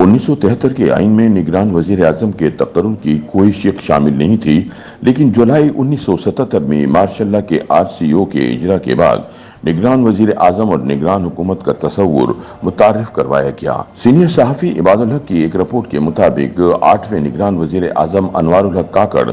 1973 کے آئین میں نگران وزیر اعظم کے تقرر کی کوئی شق شامل نہیں تھی، لیکن جولائی 1977 میں مارشل لا کے RCO کے اجرا کے بعد نگران وزیر اعظم اور نگران حکومت کا تصور متعارف کروایا گیا۔ سینئر صحافی عباد الحق کی ایک رپورٹ کے مطابق 8ویں نگران وزیر اعظم انوار الحق کاکڑ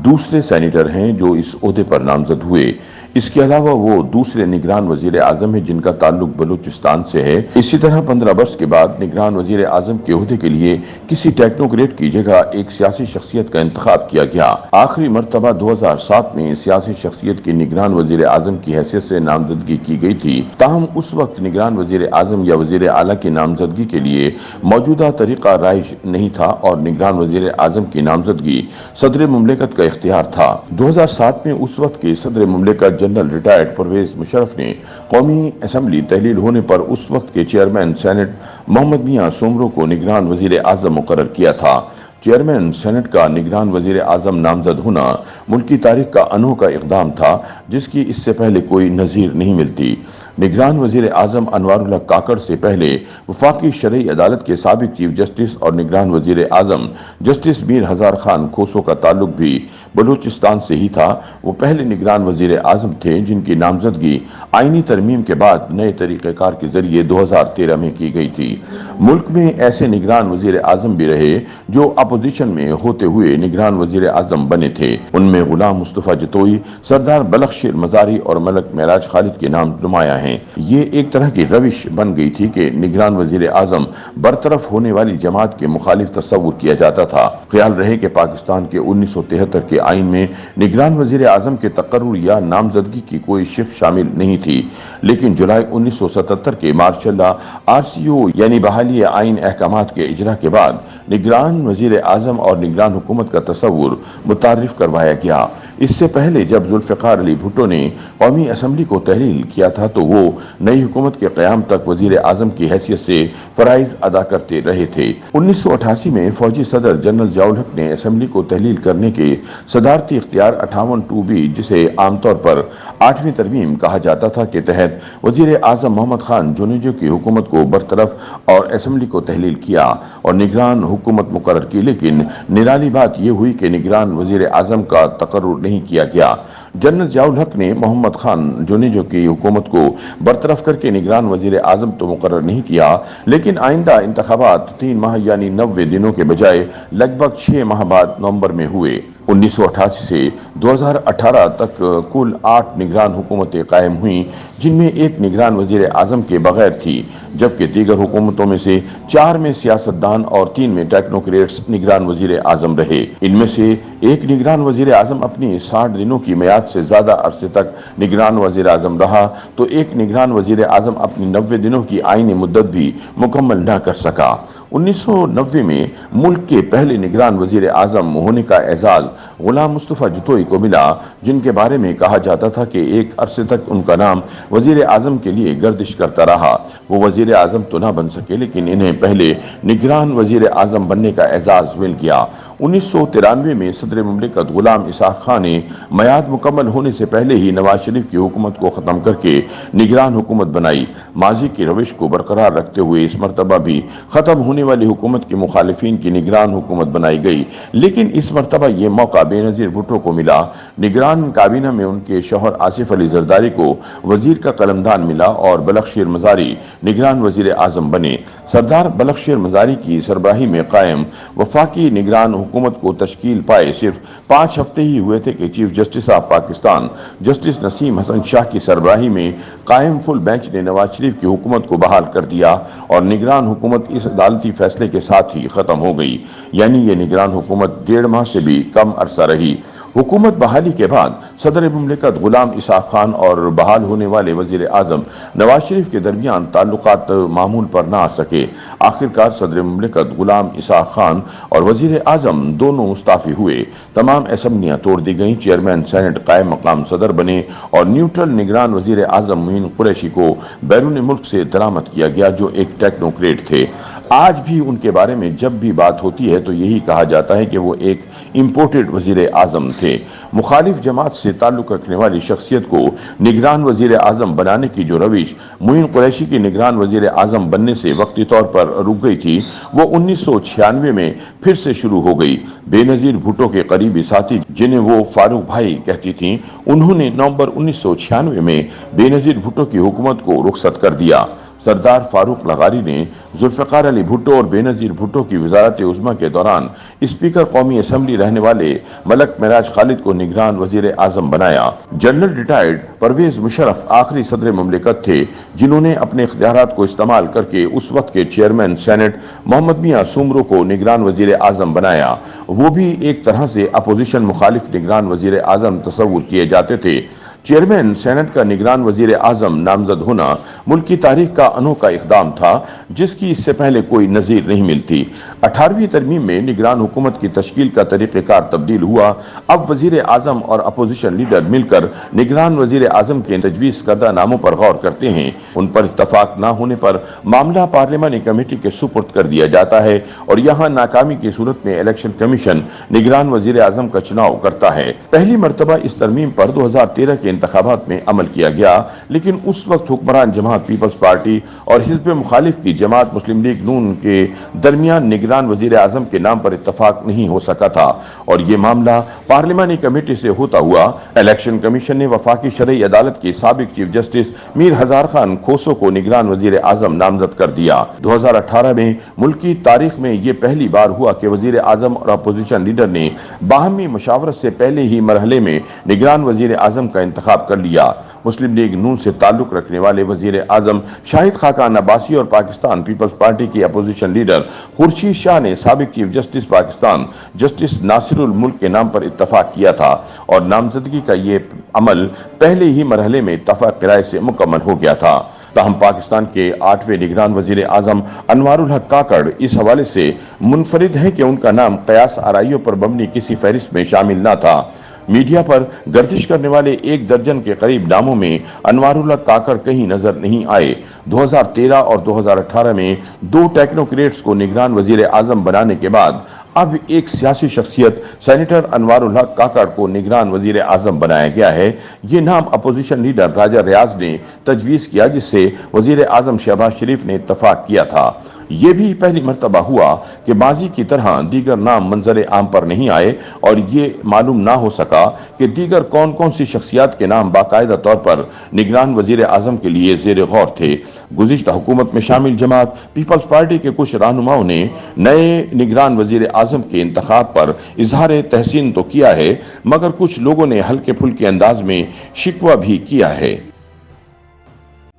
دوسرے سینیٹر ہیں جو اس عہدے پر نامزد ہوئے۔ اس کے علاوہ وہ دوسرے نگران وزیر اعظم ہیں جن کا تعلق بلوچستان سے ہے۔ اسی طرح 15 برس کے بعد نگران وزیر اعظم کے عہدے کے لیے کسی ٹیکنوکریٹ کی جگہ ایک سیاسی شخصیت کا انتخاب کیا گیا۔ آخری مرتبہ 2007 میں سیاسی شخصیت کی نگران وزیر اعظم کی حیثیت سے نامزدگی کی گئی تھی، تاہم اس وقت نگران وزیر اعظم یا وزیر اعلیٰ کی نامزدگی کے لیے موجودہ طریقہ رائج نہیں تھا اور نگران وزیر اعظم کی نامزدگی صدر مملکت کا اختیار تھا۔ 2007 میں اس وقت کے صدر مملکت جنرل ریٹائرڈ پرویز مشرف نے قومی اسمبلی تحلیل ہونے پر اس وقت کے چیئرمین سینٹ محمد میاں سومرو کو نگران وزیر اعظم مقرر کیا تھا۔ چیئرمین سینٹ کا نگران وزیر اعظم نامزد ہونا ملکی تاریخ کا انوکھا اقدام تھا جس کی اس سے پہلے کوئی نظیر نہیں ملتی۔ نگران وزیر اعظم انوار الحق کاکڑ سے پہلے وفاقی شرعی عدالت کے سابق چیف جسٹس اور نگران وزیر اعظم جسٹس میر ہزار خان کھوسو کا تعلق بھی بلوچستان سے ہی تھا۔ وہ پہلے نگران وزیر اعظم تھے جن کی نامزدگی آئینی ترمیم کے بعد نئے طریقہ کار کے ذریعے 2013 میں کی گئی تھی۔ ملک میں ایسے نگران وزیر اعظم بھی رہے جو اپوزیشن میں ہوتے ہوئے نگران وزیر اعظم بنے تھے۔ ان میں غلام مصطفیٰ جتوئی، سردار بلخ شیر مزاری اور ملک معراج خالد کے نام نمایاں ہیں۔ یہ ایک طرح کی روش بن گئی تھی کہ نگران وزیر اعظم برطرف ہونے والی جماعت کے مخالف تصور کیا جاتا تھا۔ خیال رہے کہ پاکستان کے 1973 کے آئین میں نگران وزیر اعظم کے تقرر یا نامزدگی کی کوئی شق شامل نہیں تھی، لیکن جولائی 1977 کے مارشل لا RCO یعنی بحالی آئین احکامات کے اجرا کے بعد نگران وزیر اعظم اور نگران حکومت کا تصور متعارف کروایا گیا۔ اس سے پہلے جب ذوالفقار علی بھٹو نے قومی اسمبلی کو تحلیل کیا تھا تو وہ نئی حکومت کے قیام تک وزیر اعظم کی حیثیت سے فرائض ادا کرتے رہے تھے۔ 1988 میں فوجی صدر جنرل ضیاء الحق نے اسمبلی کو تحلیل کرنے کے صدارتی اختیار 58(2)B جسے عام طور پر 8ویں ترمیم کہا جاتا تھا کے تحت وزیر اعظم محمد خان جونیجو کی حکومت کو برطرف اور اسمبلی کو تحلیل کیا اور نگران حکومت مقرر کی، لیکن نرالی بات یہ ہوئی کہ نگران وزیر اعظم کا تقرر نہیں کیا گیا۔ جنرل ضیاء الحق نے محمد خان جونیجو کی حکومت کو برطرف کر کے نگران وزیر اعظم تو مقرر نہیں کیا، لیکن آئندہ انتخابات 3 ماہ یعنی 90 دنوں کے بجائے لگ بھگ 6 ماہ بعد نومبر میں ہوئے۔ 1988 سے 2018 تک کل 8 نگران حکومتیں قائم ہوئیں جن میں ایک نگران وزیر اعظم کے بغیر تھی، جبکہ دیگر حکومتوں میں سے 4 میں سیاستدان اور 3 میں ٹیکنوکریٹس نگران وزیر اعظم رہے۔ ان میں سے ایک نگران وزیر اعظم اپنی 60 دنوں کی میعاد سے زیادہ عرصے تک نگران وزیر اعظم رہا تو ایک نگران وزیر اعظم اپنی 90 دنوں کی آئینی مدت بھی مکمل نہ کر سکا۔ 1990 میں ملک کے پہلے نگران وزیر اعظم ہونے کا اعزاز غلام مصطفیٰ جتوئی کو ملا، جن کے بارے میں کہا جاتا تھا کہ ایک عرصے تک ان کا نام وزیر اعظم کے لیے گردش کرتا رہا۔ وہ وزیر اعظم تو نہ بن سکے لیکن انہیں پہلے نگران وزیر اعظم بننے کا اعزاز مل گیا۔ 1993 میں صدر مملکت غلام اسحاق خان نے میعاد مکمل ہونے سے پہلے ہی نواز شریف کی حکومت کو ختم کر کے نگران حکومت بنائی۔ ماضی کی روش کو برقرار رکھتے ہوئے اس مرتبہ بھی ختم ہونے والی حکومت کے مخالفین کی نگران حکومت بنائی گئی، لیکن اس مرتبہ یہ موقع بے نظیر بھٹو کو ملا۔ نگران کابینہ میں ان کے شوہر آصف علی زرداری کو وزیر کا قلمدان ملا اور بلخ شیر مزاری نگران وزیر اعظم بنے۔ سردار بلخ شیر مزاری کی سربراہی میں قائم وفاقی نگران حکومت کو تشکیل پائے صرف 5 ہفتے ہی ہوئے تھے کہ chief justice of Pakistan justice Naseem Hasan Shah کی سربراہی میں قائم فل بینچ نے نواز شریف کی حکومت کو بحال کر دیا اور نگران حکومت اس عدالتی فیصلے کے ساتھ ہی ختم ہو گئی، یعنی یہ نگران حکومت 1.5 ماہ سے بھی کم عرصہ رہی۔ حکومت بحالی کے بعد صدر مملکت غلام اسحاق خان اور بحال ہونے والے وزیر اعظم نواز شریف کے درمیان تعلقات معمول پر نہ آ سکے۔ آخرکار صدر مملکت غلام اسحاق خان اور وزیر اعظم دونوں مستعفی ہوئے، تمام اسمبلیاں توڑ دی گئیں، چیئرمین سینٹ قائم مقام صدر بنے اور نیوٹرل نگران وزیر اعظم معین قریشی کو بیرون ملک سے درآمد کیا گیا جو ایک ٹیکنوکریٹ تھے۔ آج بھی ان کے بارے میں جب بھی بات ہوتی ہے تو یہی کہا جاتا ہے کہ وہ ایک امپورٹڈ وزیر اعظم تھے۔ مخالف جماعت سے تعلق رکھنے والی شخصیت کو نگران وزیر اعظم بنانے کی جو روش معین قریشی کی نگران وزیر اعظم بننے سے وقتی طور پر رک گئی تھی، وہ 1996 میں پھر سے شروع ہو گئی۔ بے نظیر بھٹو کے قریبی ساتھی جنہیں وہ فاروق بھائی کہتی تھیں، انہوں نے نومبر 1996 میں بے نظیر بھٹو کی حکومت کو رخصت کر دیا۔ سردار فاروق لغاری نے ذوالفقار علی بھٹو اور بے نظیر بھٹو کی وزارت عظمیٰ کے دوران اسپیکر قومی اسمبلی رہنے والے ملک معراج خالد کو نگران وزیر اعظم بنایا۔ جنرل ریٹائرڈ پرویز مشرف آخری صدر مملکت تھے جنہوں نے اپنے اختیارات کو استعمال کر کے اس وقت کے چیئرمین سینٹ محمد میاں سومرو کو نگران وزیر اعظم بنایا۔ وہ بھی ایک طرح سے اپوزیشن مخالف نگران وزیر اعظم تصور کیے جاتے تھے۔ چیئرمین سینٹ کا نگران وزیر اعظم نامزد ہونا ملک کی تاریخ کا انوکھا اقدام تھا جس کی اس سے پہلے کوئی نظیر نہیں ملتی۔ 18ویں ترمیم میں نگران حکومت کی تشکیل کا طریقہ کار تبدیل ہوا۔ اب وزیر اعظم اور اپوزیشن لیڈر مل کر نگران وزیر اعظم کے تجویز کردہ ناموں پر غور کرتے ہیں۔ ان پر اتفاق نہ ہونے پر معاملہ پارلیمانی کمیٹی کے سپرد کر دیا جاتا ہے اور یہاں ناکامی کی صورت میں الیکشن کمیشن نگران وزیر اعظم کا چناؤ کرتا ہے۔ پہلی مرتبہ اس ترمیم پر 2013 کے انتخابات میں عمل کیا گیا، لیکن اس وقت حکمران جماعت پیپلز پارٹی اور حزب مخالف کی جماعت مسلم لیگ نون کے درمیان نگران وزیر اعظم کے نام پر اتفاق نہیں ہو سکا تھا اور یہ معاملہ پارلیمانی کمیٹی سے ہوتا ہوا الیکشن کمیشن نے وفاقی شرعی عدالت کے سابق چیف جسٹس میر ہزار خان کھوسو کو نگران وزیر اعظم نامزد کر دیا۔ 2018 میں ملکی تاریخ میں یہ پہلی بار ہوا کہ وزیر اعظم اور اپوزیشن لیڈر نے باہمی مشاورت سے پہلے ہی مرحلے میں نگران وزیر اعظم کا انتخاب کر لیا۔ مسلم لیگ نون سے تعلق رکھنے والے وزیر اعظم شاہد خاقان عباسی اور پاکستان پیپلز پارٹی کی اپوزیشن لیڈر خورشید شاہ نے سابق چیف جسٹس پاکستان جسٹس ناصر الملک کے نام پر اتفاق کیا تھا اور نامزدگی کا یہ عمل پہلے ہی مرحلے میں اتفاق رائے سے مکمل ہو گیا تھا۔ تاہم پاکستان کے 8ویں نگران وزیر اعظم انوار الحق کاکڑ اس حوالے سے منفرد ہیں کہ ان کا نام قیاس آرائیوں پر مبنی کسی فہرست میں شامل نہ تھا۔ میڈیا پر گردش کرنے والے 1 درجن کے قریب ناموں میں انوار الحق کاکڑ کہیں نظر نہیں آئے۔ 2013 اور 2018 میں 2 ٹیکنوکریٹس کو نگران وزیر اعظم بنانے کے بعد اب ایک سیاسی شخصیت سینیٹر انوار الحق کاکڑ کو نگران وزیر اعظم بنایا گیا ہے۔ یہ نام اپوزیشن لیڈر راجہ ریاض نے تجویز کیا جس سے وزیر اعظم شہباز شریف نے اتفاق کیا تھا۔ یہ بھی پہلی مرتبہ ہوا کہ ماضی کی طرح دیگر نام منظر عام پر نہیں آئے اور یہ معلوم نہ ہو سکا کہ دیگر کون کون سی شخصیات کے نام باقاعدہ طور پر نگران وزیر اعظم کے لیے زیر غور تھے۔ گزشتہ حکومت میں شامل جماعت پیپلز پارٹی کے کچھ رہنماؤں نے نئے نگران وزیر اعظم کے انتخاب پر اظہار تحسین تو کیا ہے، مگر کچھ لوگوں نے ہلکے پھلکے انداز میں شکوہ بھی کیا ہے۔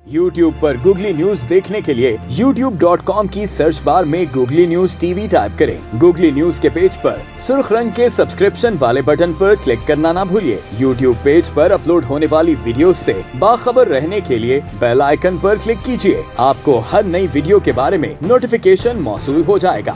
YouTube پر گوگلی نیوز دیکھنے کے لیے youtube.com کی سرچ بار میں googly news T V type کریں۔ گوگلی نیوز کے پیج پر سرخ رنگ کے سبسکرپشن والے بٹن پر کلک کرنا نہ بھولیے۔ YouTube پیج پر اپلوڈ ہونے والی ویڈیوز سے باخبر رہنے کے لیے بیل آئیکن پر کلک کیجیے۔ آپ کو ہر نئی ویڈیو کے بارے میں نوٹیفیکیشن موصول ہو جائے گا۔